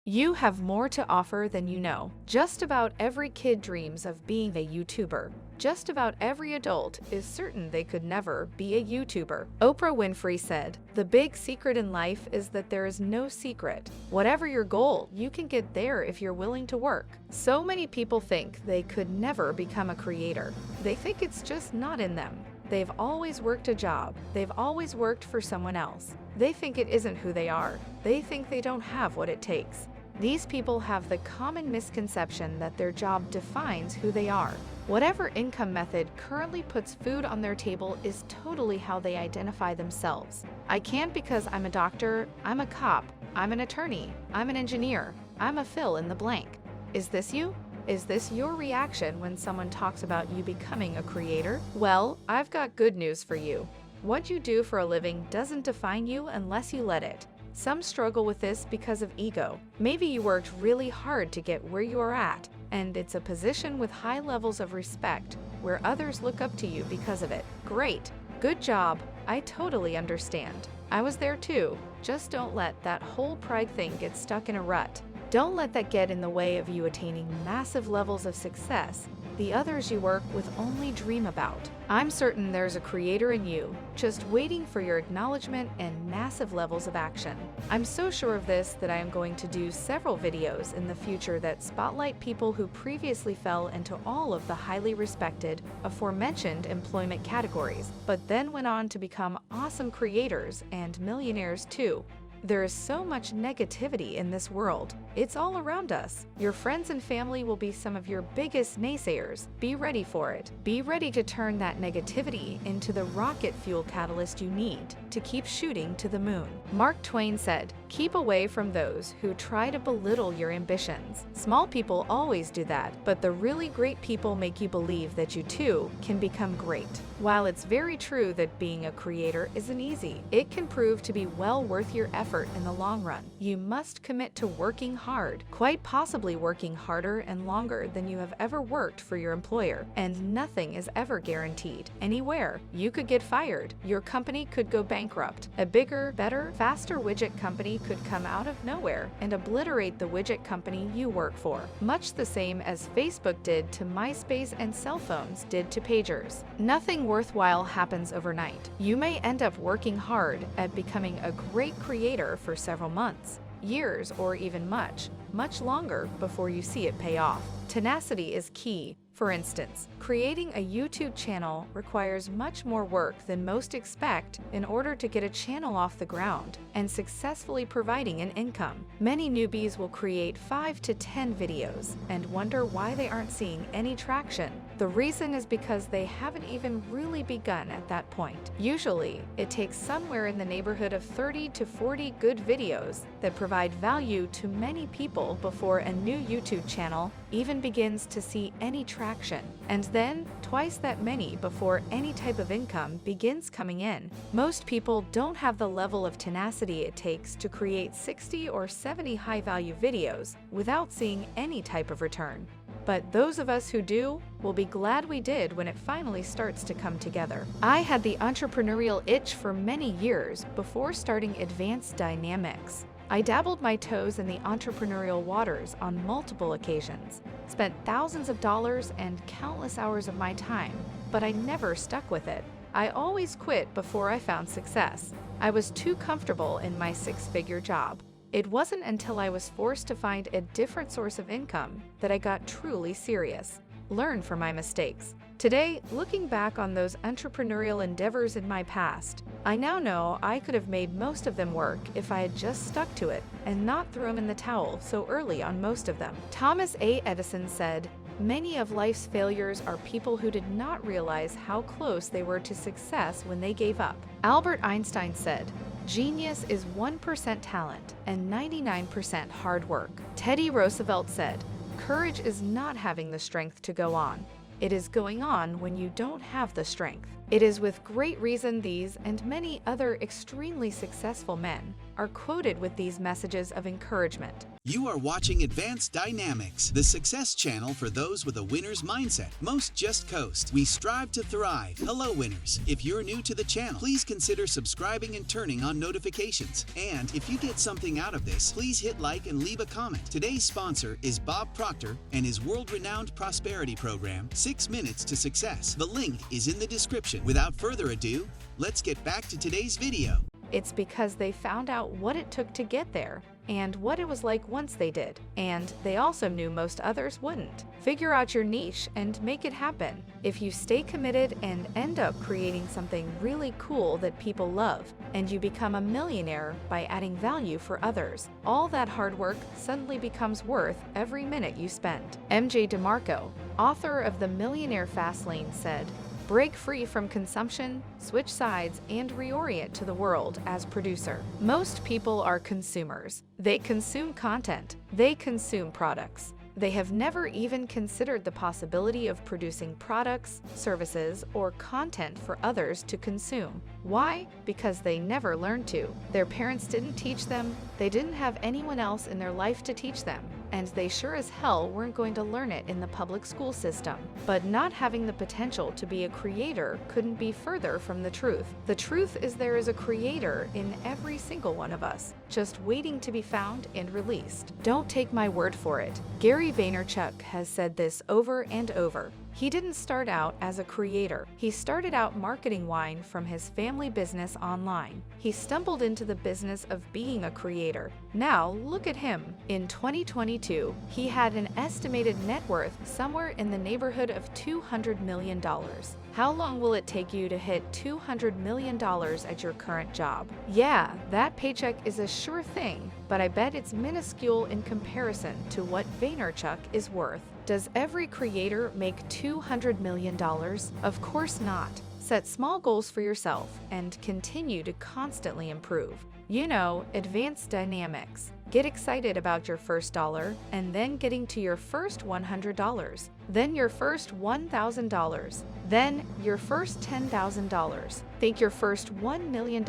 You have more to offer than you know. Just about every kid dreams of being a YouTuber. Just about every adult is certain they could never be a YouTuber. Oprah Winfrey said, "The big secret in life is that there is no secret. Whatever your goal, you can get there if you're willing to work." So many people think they could never become a creator. They think it's just not in them. They've always worked a job. They've always worked for someone else. They think it isn't who they are. They think they don't have what it takes. These people have the common misconception that their job defines who they are. Whatever income method currently puts food on their table is totally how they identify themselves. I can't because I'm a doctor, I'm a cop, I'm an attorney, I'm an engineer, I'm a fill in the blank. Is this you? Is this your reaction when someone talks about you becoming a creator? Well, I've got good news for you. What you do for a living doesn't define you unless you let it. Some struggle with this because of ego. Maybe you worked really hard to get where you are at, and it's a position with high levels of respect where others look up to you because of it. Great. Good job. I totally understand. I was there too. Just don't let that whole pride thing get stuck in a rut. Don't let that get in the way of you attaining massive levels of success the others you work with only dream about. I'm certain there's a creator in you, just waiting for your acknowledgement and massive levels of action. I'm so sure of this that I am going to do several videos in the future that spotlight people who previously fell into all of the highly respected, aforementioned employment categories, but then went on to become awesome creators and millionaires too. There is so much negativity in this world. It's all around us. Your friends and family will be some of your biggest naysayers. Be ready for it. Be ready to turn that negativity into the rocket fuel catalyst you need to keep shooting to the moon. Mark Twain said, "Keep away from those who try to belittle your ambitions." Small people always do that, but the really great people make you believe that you too can become great. While it's very true that being a creator isn't easy, it can prove to be well worth your effort in the long run. You must commit to working hard, quite possibly working harder and longer than you have ever worked for your employer, and nothing is ever guaranteed. Anywhere, you could get fired, your company could go bankrupt, a bigger, better, faster widget company could come out of nowhere and obliterate the widget company you work for, much the same as Facebook did to MySpace and cell phones did to pagers. Nothing worthwhile happens overnight. You may end up working hard at becoming a great creator for several months, years, or even much longer before you see it pay off. Tenacity is key. For instance, creating a YouTube channel requires much more work than most expect in order to get a channel off the ground and successfully providing an income. Many newbies will create 5 to 10 videos and wonder why they aren't seeing any traction. The reason is because they haven't even really begun at that point. Usually, it takes somewhere in the neighborhood of 30 to 40 good videos that provide value to many people before a new YouTube channel even begins to see any traction, and then twice that many before any type of income begins coming in. Most people don't have the level of tenacity it takes to create 60 or 70 high-value videos without seeing any type of return. But those of us who do will be glad we did when it finally starts to come together. I had the entrepreneurial itch for many years before starting Advance Dynamix. I dabbled my toes in the entrepreneurial waters on multiple occasions, spent thousands of dollars and countless hours of my time, but I never stuck with it. I always quit before I found success. I was too comfortable in my six-figure job. It wasn't until I was forced to find a different source of income that I got truly serious. Learn from my mistakes. Today, looking back on those entrepreneurial endeavors in my past, I now know I could have made most of them work if I had just stuck to it and not thrown in the towel so early on most of them. Thomas A. Edison said, "Many of life's failures are people who did not realize how close they were to success when they gave up." Albert Einstein said, "Genius is 1% talent and 99% hard work." Teddy Roosevelt said, "Courage is not having the strength to go on. It is going on when you don't have the strength." It is with great reason these and many other extremely successful men are quoted with these messages of encouragement. You are watching Advance Dynamix, the success channel for those with a winner's mindset. Most just coast. We strive to thrive. Hello, winners. If you're new to the channel, please consider subscribing and turning on notifications. And if you get something out of this, please hit like and leave a comment. Today's sponsor is Bob Proctor and his world-renowned prosperity program, 6 Minutes to Success. The link is in the description. Without further ado, let's get back to today's video. It's because they found out what it took to get there and what it was like once they did. And they also knew most others wouldn't. Figure out your niche and make it happen. If you stay committed and end up creating something really cool that people love, and you become a millionaire by adding value for others, all that hard work suddenly becomes worth every minute you spend. MJ DeMarco, author of The Millionaire Fastlane, said, "Break free from consumption, switch sides, and reorient to the world as producer." Most people are consumers. They consume content. They consume products. They have never even considered the possibility of producing products, services, or content for others to consume. Why? Because they never learned to. Their parents didn't teach them, they didn't have anyone else in their life to teach them, and they sure as hell weren't going to learn it in the public school system. But not having the potential to be a creator couldn't be further from the truth. The truth is there is a creator in every single one of us, just waiting to be found and released. Don't take my word for it. Gary Vaynerchuk has said this over and over. He didn't start out as a creator. He started out marketing wine from his family business online. He stumbled into the business of being a creator. Now, look at him. In 2022, he had an estimated net worth somewhere in the neighborhood of $200 million. How long will it take you to hit $200 million at your current job? Yeah, that paycheck is a sure thing, but I bet it's minuscule in comparison to what Vaynerchuk is worth. Does every creator make $200 million? Of course not. Set small goals for yourself and continue to constantly improve. You know, Advance Dynamix. Get excited about your first dollar and then getting to your first $100, then your first $1,000, then your first $10,000. Think your first $1 million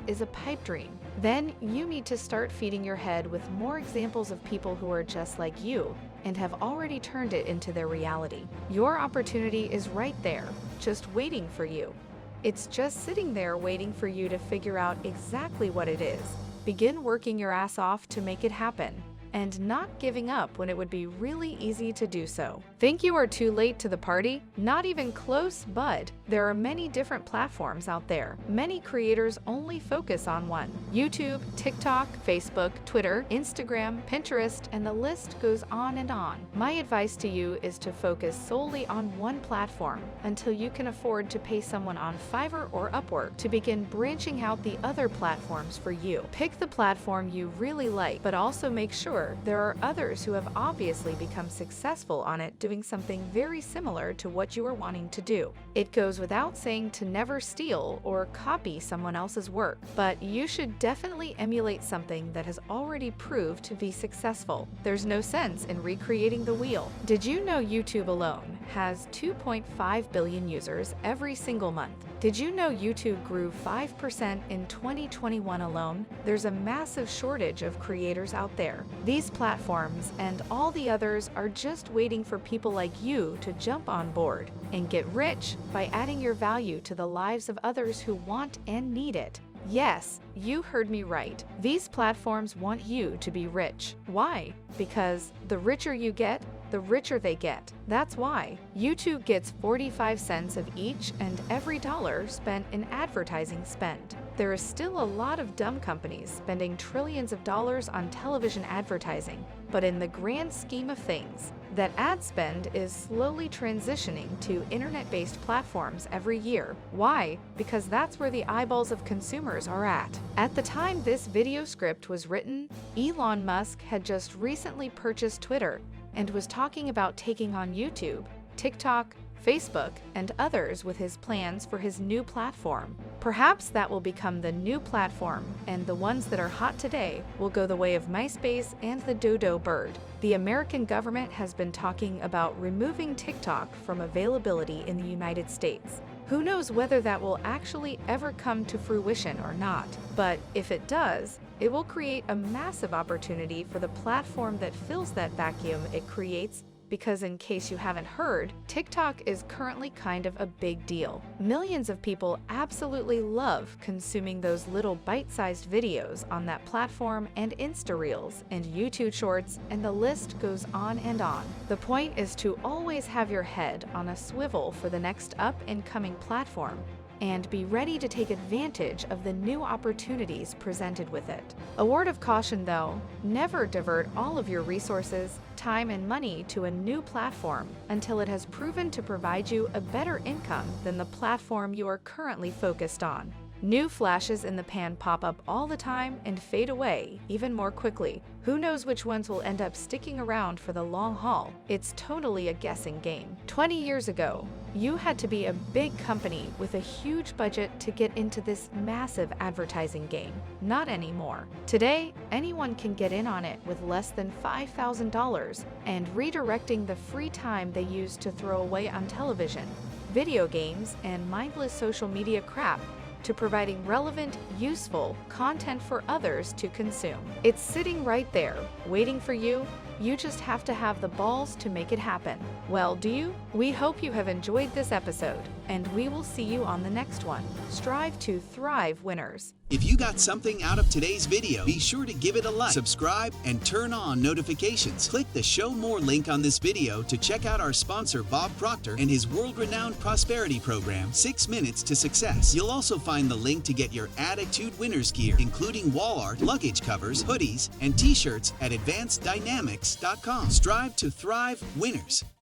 is a pipe dream. Then you need to start feeding your head with more examples of people who are just like you and have already turned it into their reality. Your opportunity is right there, just waiting for you. It's just sitting there waiting for you to figure out exactly what it is. Begin working your ass off to make it happen, and not giving up when it would be really easy to do so. Think you are too late to the party? Not even close, bud. There are many different platforms out there. Many creators only focus on one. YouTube, TikTok, Facebook, Twitter, Instagram, Pinterest, and the list goes on and on. My advice to you is to focus solely on one platform until you can afford to pay someone on Fiverr or Upwork to begin branching out the other platforms for you. Pick the platform you really like, but also make sure there are others who have obviously become successful on it doing something very similar to what you are wanting to do. It goes without saying to never steal or copy someone else's work, but you should definitely emulate something that has already proved to be successful. There's no sense in recreating the wheel. Did you know YouTube alone has 2.5 billion users every single month? Did you know YouTube grew 5% in 2021 alone? There's a massive shortage of creators out there. These platforms and all the others are just waiting for people like you to jump on board and get rich by adding your value to the lives of others who want and need it. Yes, you heard me right. These platforms want you to be rich. Why? Because the richer you get, the richer they get. That's why YouTube gets 45 cents of each and every dollar spent in advertising spend. There is still a lot of dumb companies spending trillions of dollars on television advertising, but in the grand scheme of things, that ad spend is slowly transitioning to internet-based platforms every year. Why? Because that's where the eyeballs of consumers are at. At the time this video script was written, Elon Musk had just recently purchased Twitter and was talking about taking on YouTube, TikTok, Facebook, and others with his plans for his new platform. Perhaps that will become the new platform, and the ones that are hot today will go the way of MySpace and the dodo bird. The American government has been talking about removing TikTok from availability in the United States. Who knows whether that will actually ever come to fruition or not, but if it does, it will create a massive opportunity for the platform that fills that vacuum it creates. Because in case you haven't heard, TikTok is currently kind of a big deal. Millions of people absolutely love consuming those little bite-sized videos on that platform, and Insta Reels and YouTube Shorts, and the list goes on and on. The point is to always have your head on a swivel for the next up-and-coming platform, and be ready to take advantage of the new opportunities presented with it. A word of caution though, never divert all of your resources, time and money to a new platform until it has proven to provide you a better income than the platform you are currently focused on. New flashes in the pan pop up all the time and fade away even more quickly. Who knows which ones will end up sticking around for the long haul? It's totally a guessing game. 20 years ago, you had to be a big company with a huge budget to get into this massive advertising game. Not anymore. Today, anyone can get in on it with less than $5,000 and redirecting the free time they use to throw away on television, video games, and mindless social media crap to providing relevant, useful content for others to consume. It's sitting right there, waiting for you. You just have to have the balls to make it happen. Well, do you? We hope you have enjoyed this episode, and we will see you on the next one. Strive to thrive, winners. If you got something out of today's video, be sure to give it a like, subscribe, and turn on notifications. Click the Show More link on this video to check out our sponsor Bob Proctor and his world-renowned prosperity program, 6 Minutes to Success. You'll also find the link to get your Attitude Winners gear, including wall art, luggage covers, hoodies, and t-shirts at advancedynamix.com. Strive to thrive, winners.